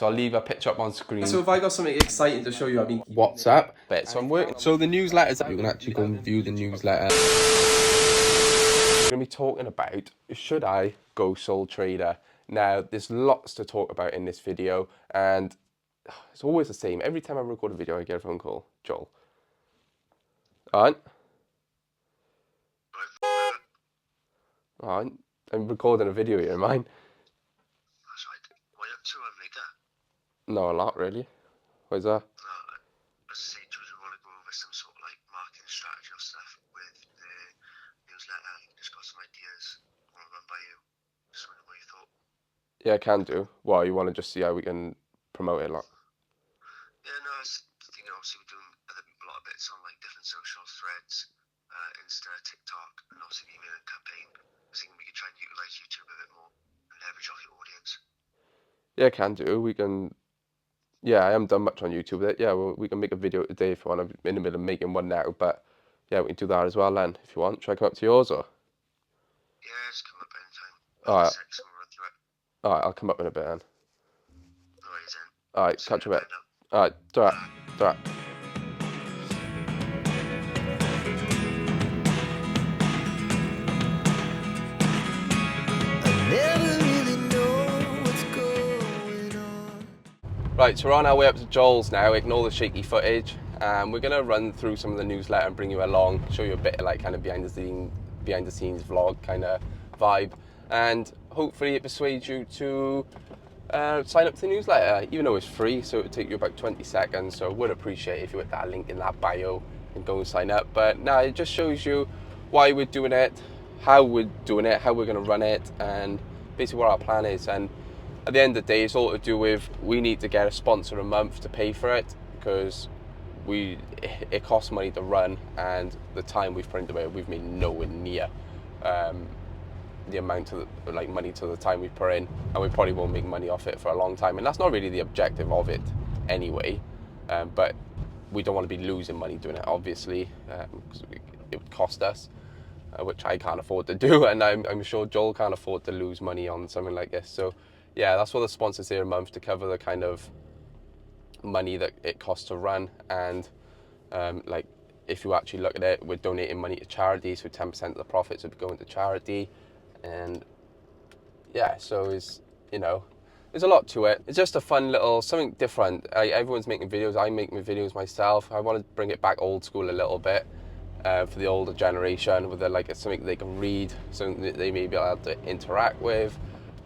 So I'll leave a picture up on screen. So if I got something exciting to show you, I mean, What's up? So I'm working. So the newsletters, you can actually go and view the newsletter. We're going to be talking about, should I go sole trader? Now, there's lots to talk about in this video, and it's always the same. Every time I record a video, I get a phone call. Joel. Alright? Alright. I'm recording a video here, mine. That's right. What are you up to, later? No, a lot, really. What's that? As I say, we want to go over some sort of like marketing strategy or stuff with the newsletter. Just got some ideas. I want to run by you. Just wondering what you thought. Yeah, I can do. Well, you want to just see how we can promote it a lot? Yeah, no, I was thinking obviously we're doing a lot of bits on like different social threads, Insta, TikTok, and obviously the emailing campaign. I was thinking we could try and utilise YouTube a bit more and leverage off your audience. Yeah, I can do. We can. Yeah, I haven't done much on YouTube. Yeah, well, we can make a video today if you want. I'm in the middle of making one now, but yeah, we can do that as well then if you want. Should I come up to yours or? Yeah, just come up anytime. Alright. Sex and we'll run through it. Alright, I'll come up in a bit then. Alright, then. Alright, catch you a bit. Alright, ta-ra. Ta-ra. Right, so we're on our way up to Joel's now. Ignore the shaky footage. We're gonna run through some of the newsletter and bring you along, show you a bit of like kind of behind the scenes vlog kind of vibe, and hopefully it persuades you to sign up to the newsletter, even though it's free. So it'll take you about 20 seconds. So I would appreciate if you hit that link in that bio and go and sign up. But now it just shows you why we're doing it, how we're doing it, how we're gonna run it, and basically what our plan is. And at the end of the day, it's all to do with we need to get a sponsor a month to pay for it, because it costs money to run, and the time we've put into it, we've made nowhere near the amount of like money to the time we put in, and we probably won't make money off it for a long time. And that's not really the objective of it anyway. But we don't want to be losing money doing it, obviously, because it would cost us, which I can't afford to do, and I'm sure Joel can't afford to lose money on something like this. So yeah, that's what the sponsors here a month, to cover the kind of money that it costs to run. And like if you actually look at it, we're donating money to charity, so 10% of the profits would be going to charity. And yeah, so it's, you know, there's a lot to it. It's just a fun little something different. Everyone's making videos, I'm making videos myself. I want to bring it back old school a little bit, for the older generation, with like something they can read, something that they may be able to interact with.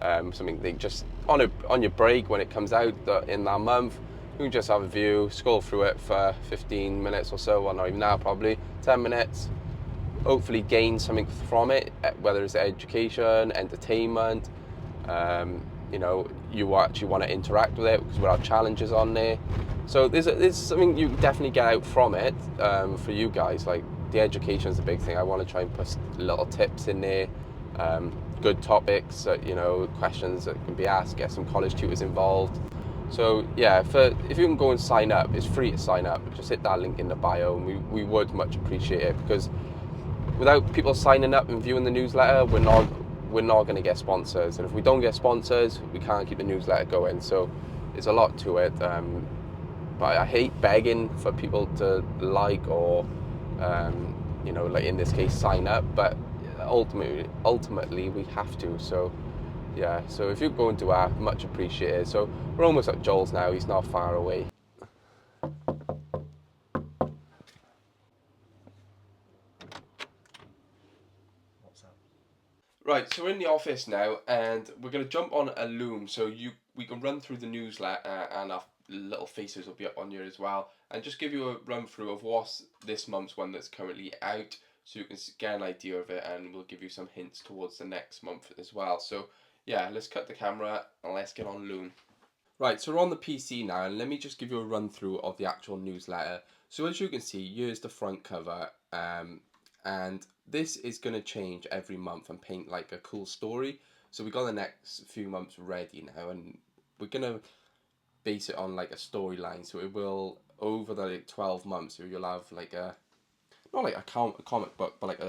Something they just on your break when it comes out in that month, you can just have a view, scroll through it for 15 minutes or so, well not even now, probably 10 minutes, hopefully gain something from it, whether it's education, entertainment, you know, you actually want to interact with it because there are challenges on there. So there's something you definitely get out from it, for you guys. Like the education is a big thing. I want to try and put little tips in there, good topics, you know, questions that can be asked, get some college tutors involved. So yeah, if you can go and sign up, it's free to sign up. Just hit that link in the bio, and we would much appreciate it, because without people signing up and viewing the newsletter, we're not going to get sponsors, and if we don't get sponsors, we can't keep the newsletter going. So there's a lot to it, but I hate begging for people to like or you know, like in this case sign up, but ultimately we have to. So yeah, so if you go and do that, much appreciated. So we're almost at Joel's now, he's not far away. Right, so we're in the office now, and we're going to jump on a Loom, so we can run through the newsletter, and our little faces will be up on here as well, and just give you a run through of what's this month's one that's currently out, so you can get an idea of it, and we'll give you some hints towards the next month as well. So yeah, let's cut the camera and let's get on Loom. Right, so we're on the PC now, and let me just give you a run through of the actual newsletter. So as you can see, here's the front cover, and this is going to change every month and paint like a cool story. So we got the next few months ready now, and we're going to base it on like a storyline. So it will, over the like 12 months, so you'll have like a, not like a comic book, but like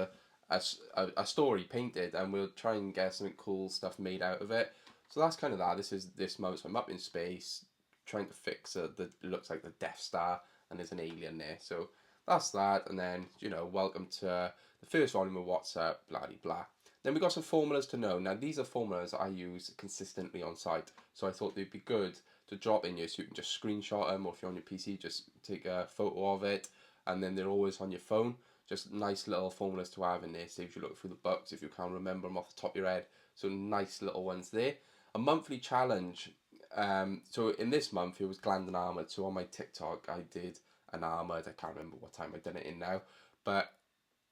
a story painted, and we'll try and get some cool stuff made out of it. So that's kind of that. This is this month, so I'm up in space, trying to fix that looks like the Death Star and there's an alien there. So that's that. And then, you know, welcome to the first volume of WhatsApp, blah, blah, blah. Then we got some formulas to know. Now, these are formulas I use consistently on site. So I thought they'd be good to drop in here so you can just screenshot them, or if you're on your PC, just take a photo of it. And then they're always on your phone. Just nice little formulas to have in there. Saves you looking through the books if you can't remember them off the top of your head. So nice little ones there. A monthly challenge. So in this month, it was Gland and Armoured. So on my TikTok, I did an Armoured. I can't remember what time I've done it in now. But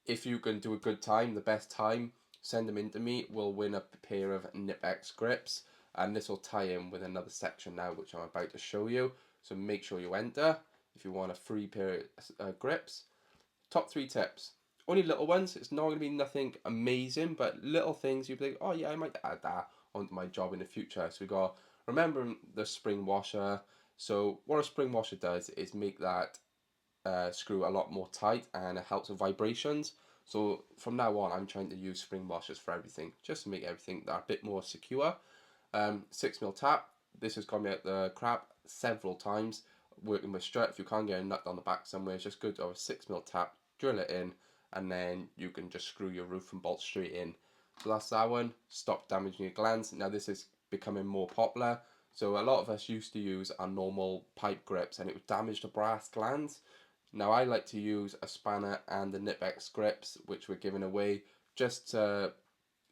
if you can do a good time, the best time, send them in to me. We'll win a pair of Nip-X grips. And this will tie in with another section now, which I'm about to show you. So make sure you enter if you want a free pair of grips. Top 3 tips. Only little ones. It's not going to be nothing amazing, but little things you'll be like, oh yeah, I might add that onto my job in the future. So we got, remember the spring washer. So what a spring washer does is make that screw a lot more tight, and it helps with vibrations. So from now on, I'm trying to use spring washers for everything, just to make everything that a bit more secure. 6mm tap. This has got me at the crap several times. Working with strut, if you can't get a nut on the back somewhere, it's just good to have a 6mm tap, drill it in, and then you can just screw your roof and bolt straight in. So that's that one. Stop damaging your glands. Now this is becoming more popular. So a lot of us used to use our normal pipe grips, and it would damage the brass glands. Now I like to use a spanner and the Nip-X grips, which we're giving away, just to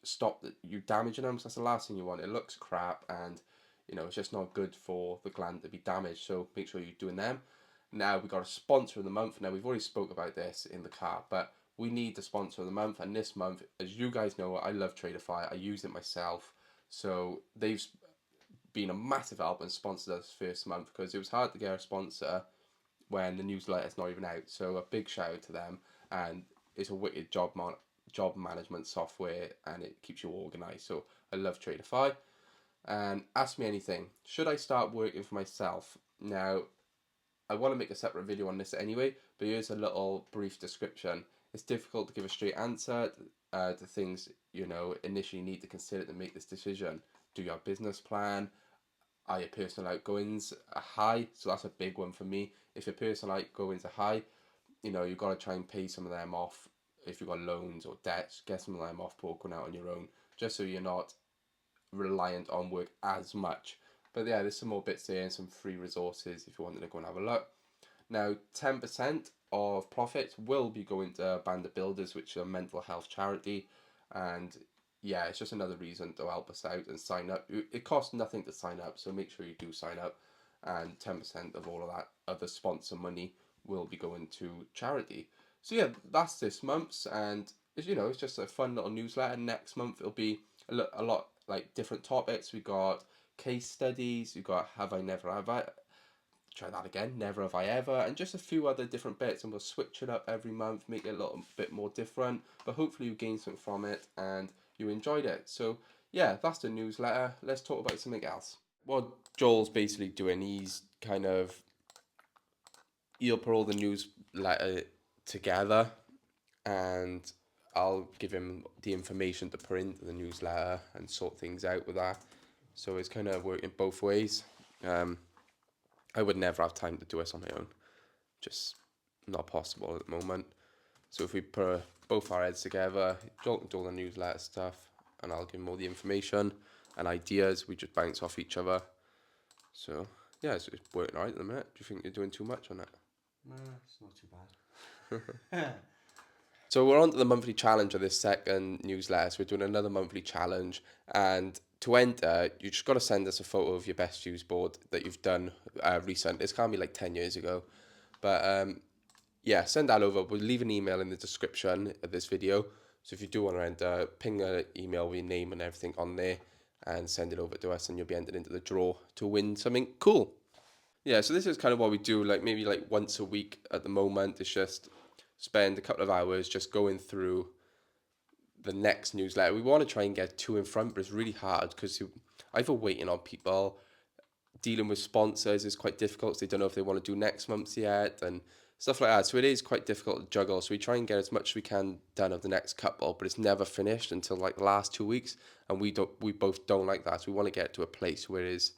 stop you damaging them, because that's the last thing you want. It looks crap, and you know, it's just not good for the gland to be damaged. So make sure you're doing them. Now we got a sponsor of the month. Now we've already spoke about this in the car, but we need the sponsor of the month. And this month, as you guys know, I love Traderfy. I use it myself. So they've been a massive help and sponsored us first month, because it was hard to get a sponsor when the newsletter's not even out. So a big shout out to them, and it's a wicked job management software, and it keeps you organised. So I love Traderfy. And ask me anything. Should I start working for myself? Now, I want to make a separate video on this anyway, but here's a little brief description. It's difficult to give a straight answer to things you know initially need to consider to make this decision. Do you have a business plan? Are your personal outgoings high? So that's a big one for me. If your personal outgoings are high, you know, you've got to try and pay some of them off. If you've got loans or debts, get some of them off before going out on your own, just so you're not reliant on work as much. But yeah, there's some more bits there and some free resources if you wanted to go and have a look. Now, 10% of profits will be going to Band of Builders, which is a mental health charity. And yeah, it's just another reason to help us out and sign up. It costs nothing to sign up, so make sure you do sign up. And 10% of all of that other sponsor money will be going to charity. So yeah, that's this month's, and you know, it's just a fun little newsletter. Next month it'll be a lot like different topics. We got case studies. We got have I try that again, never have I ever, and just a few other different bits, and we'll switch it up every month, make it a little bit more different, but hopefully you gained something from it and you enjoyed it. So yeah, that's the newsletter. Let's talk about something else. What Joel's basically doing, he'll put all the newsletter together, and I'll give him the information to put into the newsletter and sort things out with that. So it's kind of working both ways. I would never have time to do this on my own. Just not possible at the moment. So if we put both our heads together, Joel can do all the newsletter stuff, and I'll give him all the information and ideas. We just bounce off each other. So yeah, it's working alright at the minute. Do you think you're doing too much on it? No, it's not too bad. So we're on to the monthly challenge of this second newsletter. So we're doing another monthly challenge, and to enter, you just got to send us a photo of your best fuse board that you've done recent. This can't be like 10 years ago, but yeah, send that over. We'll leave an email in the description of this video. So if you do want to enter, ping an email with your name and everything on there, and send it over to us, and you'll be entered into the draw to win something cool. Yeah, so this is kind of what we do, like maybe like once a week at the moment. It's just spend a couple of hours just going through the next newsletter. We want to try and get two in front, but it's really hard because either waiting on people, dealing with sponsors is quite difficult. So they don't know if they want to do next month's yet and stuff like that. So it is quite difficult to juggle. So we try and get as much as we can done of the next couple, but it's never finished until like the last 2 weeks. And we both don't like that. So we want to get to a place where it is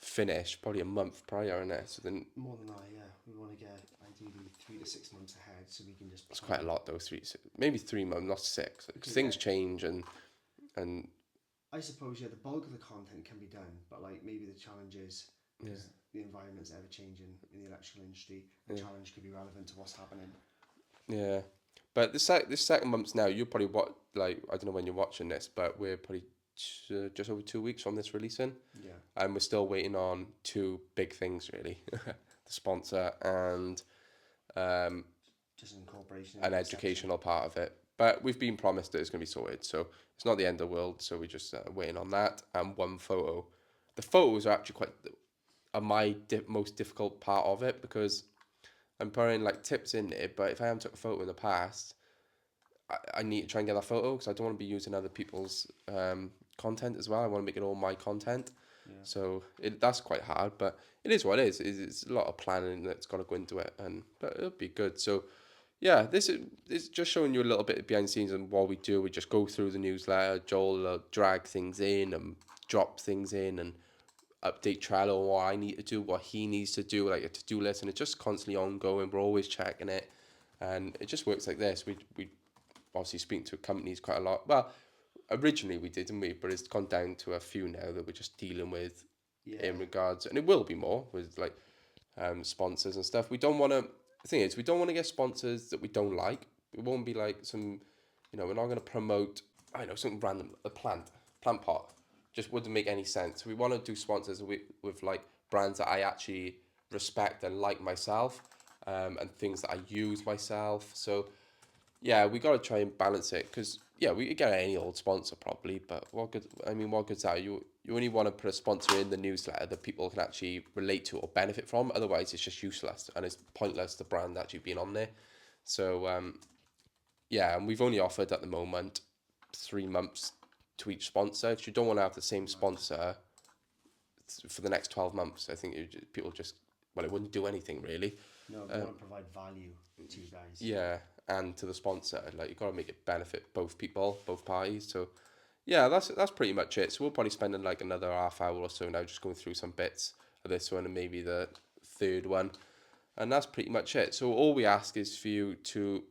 finished probably a month prior, isn't it? So then More than that, yeah. We want to get ideally 3 to 6 months ahead, so we can just. it's quite a lot though. Maybe 3 months, not 6. Because things Yeah. change and I suppose, yeah, the bulk of the content can be done, but like maybe the challenge is because the environment's ever changing in the electrical industry. The challenge could be relevant to what's happening. yeah. But this second month's now, you're probably like I don't know when you're watching this, but we're probably just over 2 weeks from this releasing, Yeah. and we're still waiting on two big things really, the sponsor and Just an incorporation. an educational part of it. But we've been promised that it's going to be sorted, so it's not the end of the world. So we're just waiting on that and one photo. The photos are actually my most difficult part of it because I'm putting like tips in there. But if I haven't took a photo in the past, I need to try and get that photo because I don't want to be using other people's content as well. I want to make it all my content. Yeah. So that's quite hard, but it is what it is. It's a lot of planning that's got to go into it, but it'll be good. So yeah, this is just showing you a little bit behind the scenes and what we do. We just go through the newsletter. Joel will drag things in and drop things in and update Trello, what I need to do, what he needs to do, like a to-do list, and it's just constantly ongoing. We're always checking it, and it just works like this. We obviously speak to companies quite a lot. Well, originally we did, didn't we? But it's gone down to a few now that we're just dealing with in regards, and it will be more with like sponsors and stuff. We don't want to. The thing is, we don't want to get sponsors that we don't like. It won't be like some, we're not going to promote. I don't know, something random, a plant pot. Just wouldn't make any sense. We want to do sponsors with like brands that I actually respect and like myself, and things that I use myself. So yeah, we got to try and balance it because yeah, we could get any old sponsor probably, but what good? I mean, what good's that? You only want to put a sponsor in the newsletter that people can actually relate to or benefit from. Otherwise, it's just useless and it's pointless. The brand actually being on there. So yeah, and we've only offered at the moment 3 months to each sponsor. If you don't want to have the same sponsor for the next 12 months, I think people just it wouldn't do anything really. No, we want to provide value to you guys. Yeah, and to the sponsor, like you've got to make it benefit both people, both parties. So yeah, that's pretty much it. So we'll probably spend like another half hour or so now just going through some bits of this one and maybe the third one, and that's pretty much it. So all we ask is for you to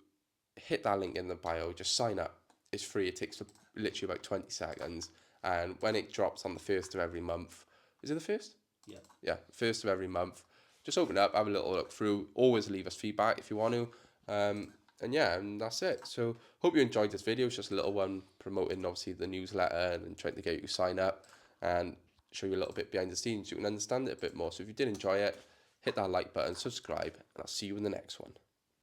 hit that link in the bio, just sign up. It's free. It takes literally about 20 seconds, and when it drops on the first of every month, is it the first? Yeah. Yeah, first of every month. Just open it up, have a little look through. Always leave us feedback if you want to. And yeah, and that's it. So hope you enjoyed this video. It's just a little one promoting obviously the newsletter and trying to get you to sign up and show you a little bit behind the scenes. You can understand it a bit more. So if you did enjoy it, hit that like button, subscribe, and I'll see you in the next one.